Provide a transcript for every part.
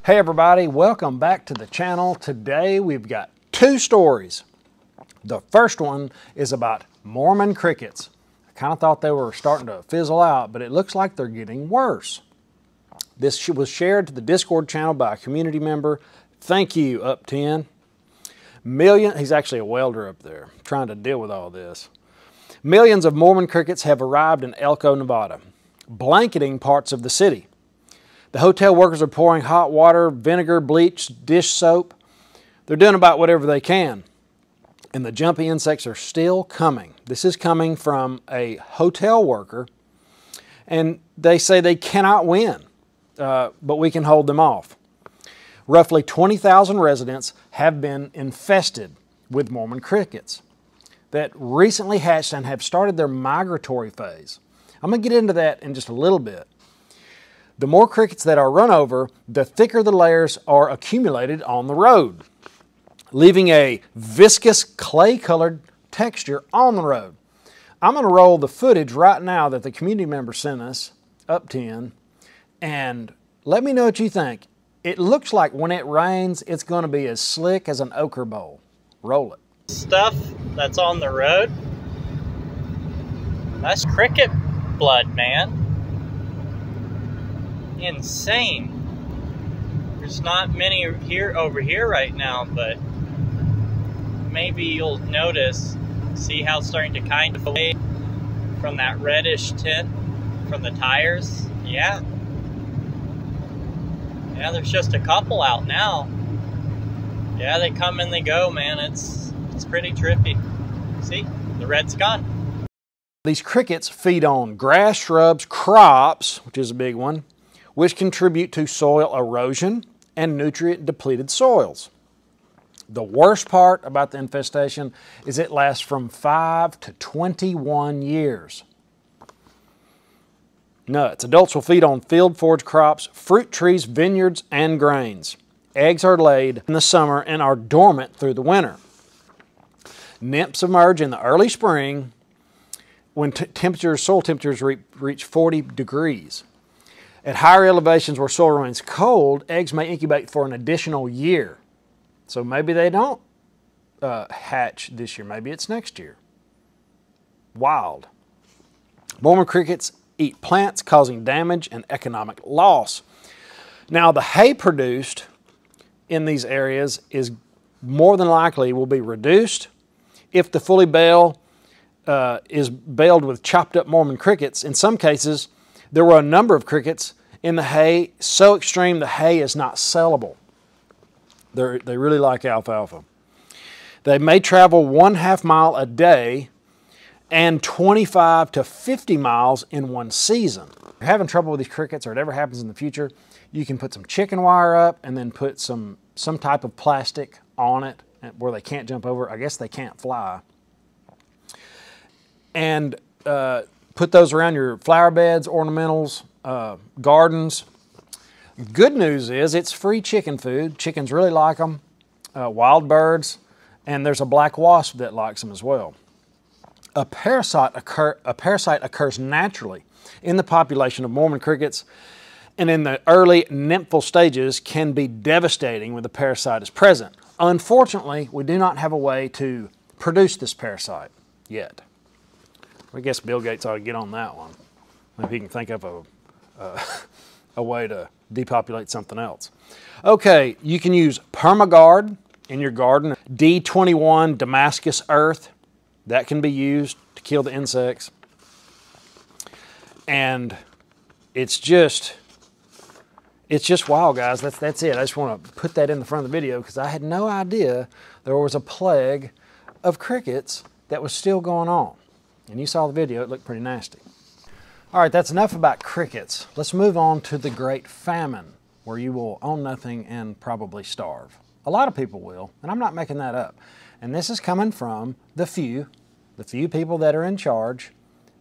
Hey everybody, welcome back to the channel. Today we've got two stories. The first one is about Mormon crickets. I kind of thought they were starting to fizzle out, but it looks like they're getting worse. This was shared to the Discord channel by a community member. Thank you, Up 10. He's actually a welder up there, trying to deal with all this. Millions of Mormon crickets have arrived in Elko, Nevada, blanketing parts of the city. The hotel workers are pouring hot water, vinegar, bleach, dish soap. They're doing about whatever they can. And the jumpy insects are still coming. This is coming from a hotel worker. And they say they cannot win, but we can hold them off. Roughly 20,000 residents have been infested with Mormon crickets that recently hatched and have started their migratory phase. I'm going to get into that in just a little bit. The more crickets that are run over, the thicker the layers are accumulated on the road, leaving a viscous clay-colored texture on the road. I'm going to roll the footage right now that the community member sent us, Up 10, and let me know what you think. It looks like when it rains, it's going to be as slick as an ochre bowl. Roll it. Stuff that's on the road, that's cricket blood, man. Insane. There's not many over here right now, but maybe you'll notice, see how it's starting to kind of fade from that reddish tint from the tires. Yeah, there's just a couple out now. Yeah, they come and they go, man. It's pretty trippy. See, the red's gone. These crickets feed on grass, shrubs, crops, which is a big one, which contribute to soil erosion and nutrient-depleted soils. The worst part about the infestation is it lasts from 5 to 21 years. Nuts. Adults will feed on field forage crops, fruit trees, vineyards, and grains. Eggs are laid in the summer and are dormant through the winter. Nymphs emerge in the early spring when soil temperatures reach 40 degrees. At higher elevations where soil remains cold, eggs may incubate for an additional year. So maybe they don't hatch this year. Maybe it's next year. Wild. Mormon crickets eat plants, causing damage and economic loss. Now, the hay produced in these areas is more than likely will be reduced if the fully bale is baled with chopped up Mormon crickets. In some cases, there were a number of crickets in the hay, so extreme the hay is not sellable. They really like alfalfa. They may travel 1/2 mile a day and 25 to 50 miles in one season. If you're having trouble with these crickets or it ever happens in the future, you can put some chicken wire up and then put some type of plastic on it where they can't jump over. I guess they can't fly. And put those around your flower beds, ornamentals, gardens. Good news is it's free chicken food. Chickens really like them, wild birds, and there's a black wasp that likes them as well. A parasite occurs naturally in the population of Mormon crickets, and in the early nymphal stages can be devastating when the parasite is present. Unfortunately, we do not have a way to produce this parasite yet. I guess Bill Gates ought to get on that one. Maybe he can think of a way to depopulate something else. Okay, you can use PermaGuard in your garden. D21 Damascus earth, that can be used to kill the insects. And it's just wild, guys. That's it. I just want to put that in the front of the video because I had no idea there was a plague of crickets that was still going on. And you saw the video, it looked pretty nasty. All right, that's enough about crickets. Let's move on to the Great Famine, where you will own nothing and probably starve. A lot of people will, and I'm not making that up. And this is coming from the few people that are in charge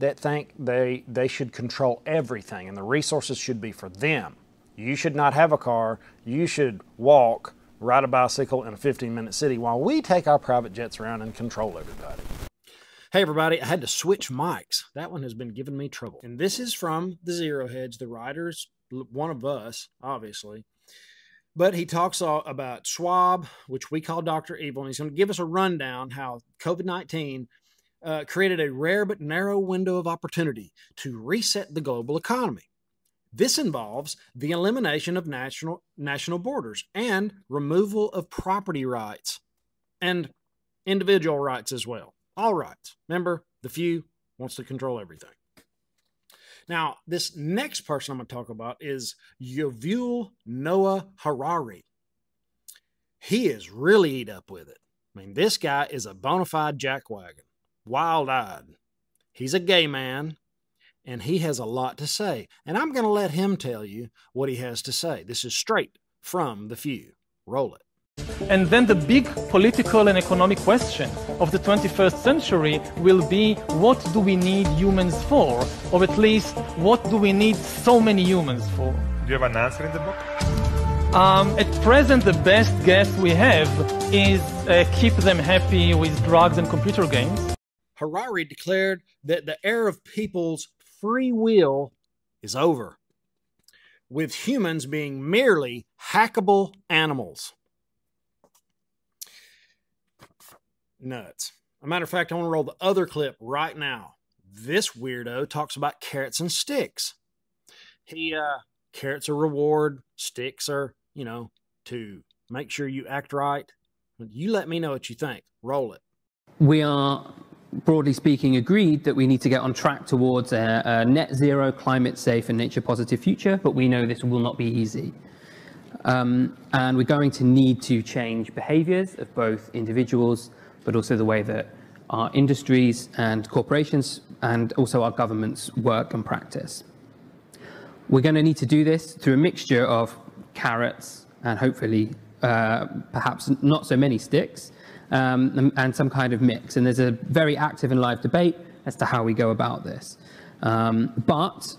that think they should control everything and the resources should be for them. You should not have a car. You should walk, ride a bicycle in a 15-minute city while we take our private jets around and control everybody. Hey everybody, I had to switch mics. That one has been giving me trouble. And this is from the Zero Hedge, the writers, one of us, obviously. But he talks about Schwab, which we call Dr. Evil, and he's going to give us a rundown how COVID-19 created a rare but narrow window of opportunity to reset the global economy. This involves the elimination of national borders and removal of property rights and individual rights as well. All rights. Remember, the few wants to control everything. Now, this next person I'm going to talk about is Yuval Noah Harari. He is really eat up with it. I mean, this guy is a bona fide jackwagon, wild-eyed. He's a gay man, and he has a lot to say. And I'm going to let him tell you what he has to say. This is straight from The Few. Roll it. And then the big political and economic question of the 21st century will be, what do we need humans for? Or at least, what do we need so many humans for? Do you have an answer in the book? At present, the best guess we have is keep them happy with drugs and computer games. Harari declared that the era of people's free will is over, with humans being merely hackable animals. Nuts. As a matter of fact, I want to roll the other clip right now. This weirdo talks about carrots and sticks. Carrots are reward, sticks are, to make sure you act right. You let me know what you think. Roll it. We are, broadly speaking, agreed that we need to get on track towards a net zero, climate safe and nature positive future, but we know this will not be easy. And we're going to need to change behaviors of both individuals, but also the way that our industries and corporations and also our governments work and practice. We're going to need to do this through a mixture of carrots and hopefully perhaps not so many sticks, and some kind of mix. And there's a very active and live debate as to how we go about this. But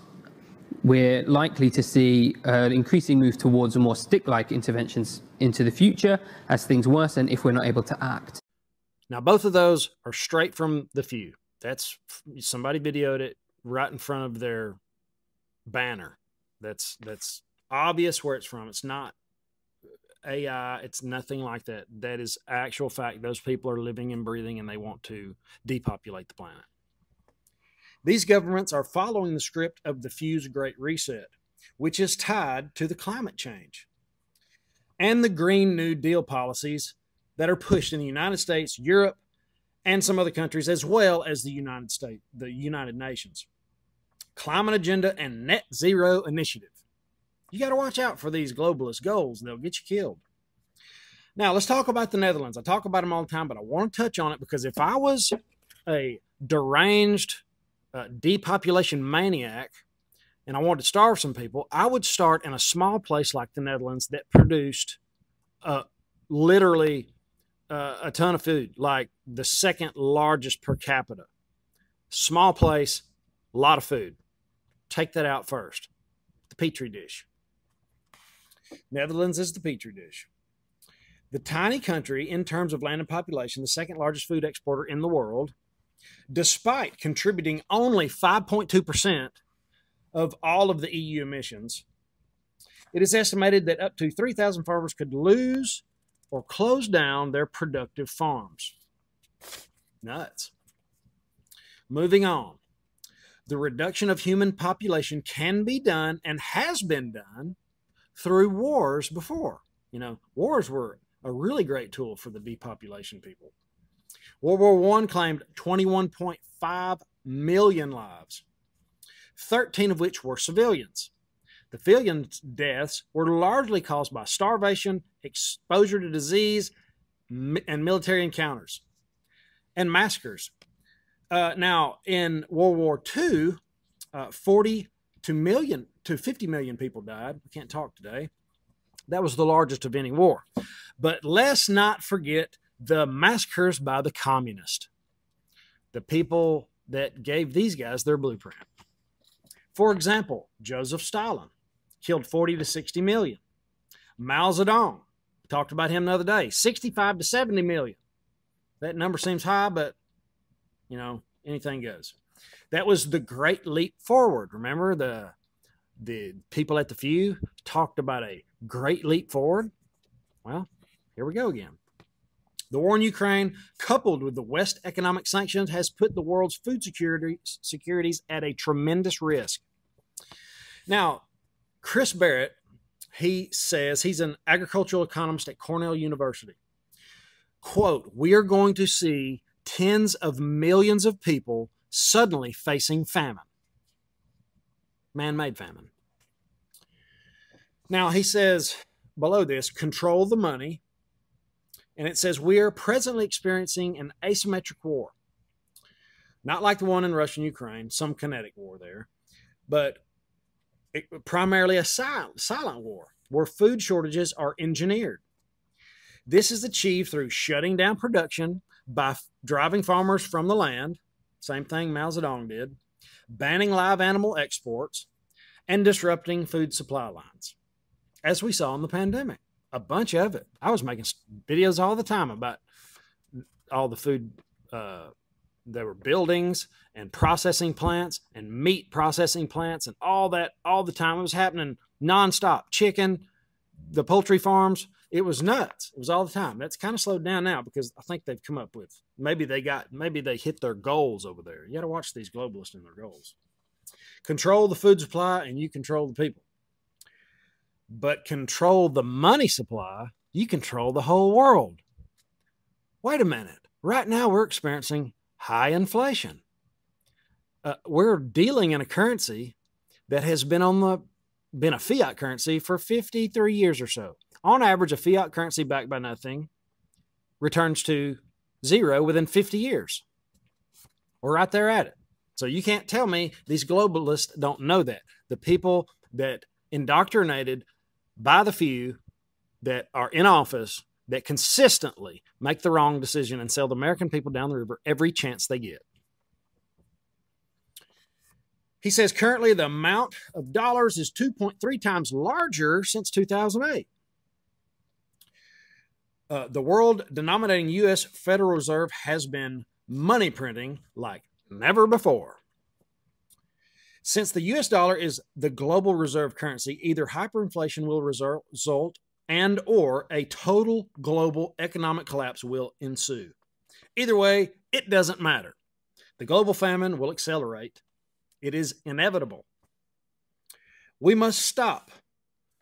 we're likely to see an increasing move towards a more stick-like interventions into the future as things worsen if we're not able to act. Now, both of those are straight from The Few. That's somebody videoed it right in front of their banner. That's obvious where it's from. It's not AI. It's nothing like that. That is actual fact. Those people are living and breathing, and they want to depopulate the planet. These governments are following the script of The Few's Great Reset, which is tied to the climate change and the Green New Deal policies that are pushed in the United States, Europe, and some other countries, as well as the United Nations. Climate Agenda and Net Zero Initiative. You got to watch out for these globalist goals. They'll get you killed. Now, let's talk about the Netherlands. I talk about them all the time, but I want to touch on it because if I was a deranged depopulation maniac and I wanted to starve some people, I would start in a small place like the Netherlands that produced literally a ton of food, like the second largest per capita. Small place, a lot of food. Take that out first. The Petri dish. Netherlands is the Petri dish. The tiny country, in terms of land and population, the second largest food exporter in the world, despite contributing only 5.2% of all of the EU emissions, it is estimated that up to 3,000 farmers could lose or close down their productive farms. Nuts. Moving on. The reduction of human population can be done and has been done through wars before. Wars were a really great tool for the depopulation people. World War I claimed 21.5 million lives, 13 of which were civilians. The civilian deaths were largely caused by starvation, exposure to disease, and military encounters, and massacres. Now, in World War II, 40 to 50 million people died. We can't talk today. That was the largest of any war. But let's not forget the massacres by the communists, the people that gave these guys their blueprint. For example, Joseph Stalin killed 40 to 60 million. Mao Zedong, we talked about him the other day, 65 to 70 million. That number seems high, but anything goes. That was the Great Leap Forward. Remember the the people at the Few talked about a great leap forward. Well, here we go again. The war in Ukraine, coupled with the West economic sanctions, has put the world's food securities at a tremendous risk. Now, Chris Barrett, he says he's an agricultural economist at Cornell University. Quote, "We are going to see tens of millions of people suddenly facing famine." Man-made famine. Now, he says below this, control the money. And it says, we are presently experiencing an asymmetric war. Not like the one in Russia and Ukraine, some kinetic war there, but primarily a silent war where food shortages are engineered. This is achieved through shutting down production by driving farmers from the land, same thing Mao Zedong did, banning live animal exports, and disrupting food supply lines, as we saw in the pandemic. A bunch of it. I was making videos all the time about all the food. There were buildings and processing plants and meat processing plants and all that all the time. It was happening nonstop. Chicken, the poultry farms. It was nuts. It was all the time. That's kind of slowed down now because I think they've come up with, maybe they hit their goals over there. You got to watch these globalists and their goals. Control the food supply and you control the people. But control the money supply, you control the whole world. Wait a minute. Right now we're experiencing high inflation. We're dealing in a currency that has been a fiat currency for 53 years or so. On average, a fiat currency backed by nothing returns to zero within 50 years. We're right there at it. So you can't tell me these globalists don't know that. The people that indoctrinated by the few that are in office that consistently make the wrong decision and sell the American people down the river every chance they get. He says currently the amount of dollars is 2.3 times larger since 2008. The world denominating U.S. Federal Reserve has been money printing like never before. Since the U.S. dollar is the global reserve currency, either hyperinflation will result and or a total global economic collapse will ensue. Either way, it doesn't matter. The global famine will accelerate. It is inevitable. We must stop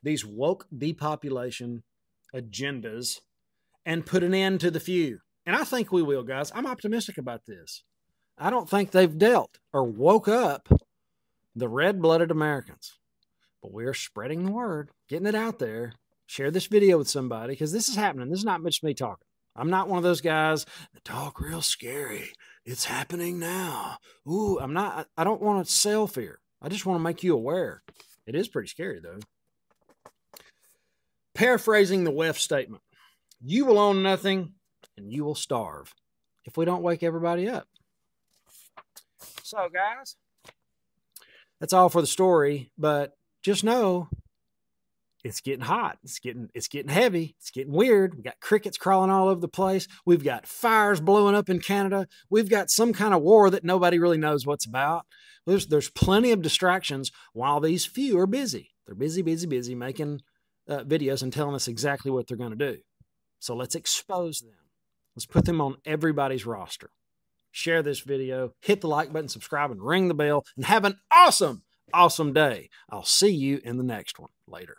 these woke depopulation agendas and put an end to the few. And I think we will, guys. I'm optimistic about this. I don't think they've dealt or woke up the red-blooded Americans. But we're spreading the word, getting it out there. Share this video with somebody because this is happening. This is not just me talking. I'm not one of those guys that talk real scary. It's happening now. Ooh, I don't want to sell fear. I just want to make you aware. It is pretty scary, though. Paraphrasing the WEF statement. You will own nothing and you will starve if we don't wake everybody up. So, guys, that's all for the story, but just know it's getting hot. It's getting heavy. It's getting weird. We got crickets crawling all over the place. We've got fires blowing up in Canada. We've got some kind of war that nobody really knows what's about. There's plenty of distractions while these few are busy. They're busy making videos and telling us exactly what they're going to do. So let's expose them. Let's put them on everybody's roster. Share this video, hit the like button, subscribe, and ring the bell, and have an awesome day. I'll see you in the next one. Later.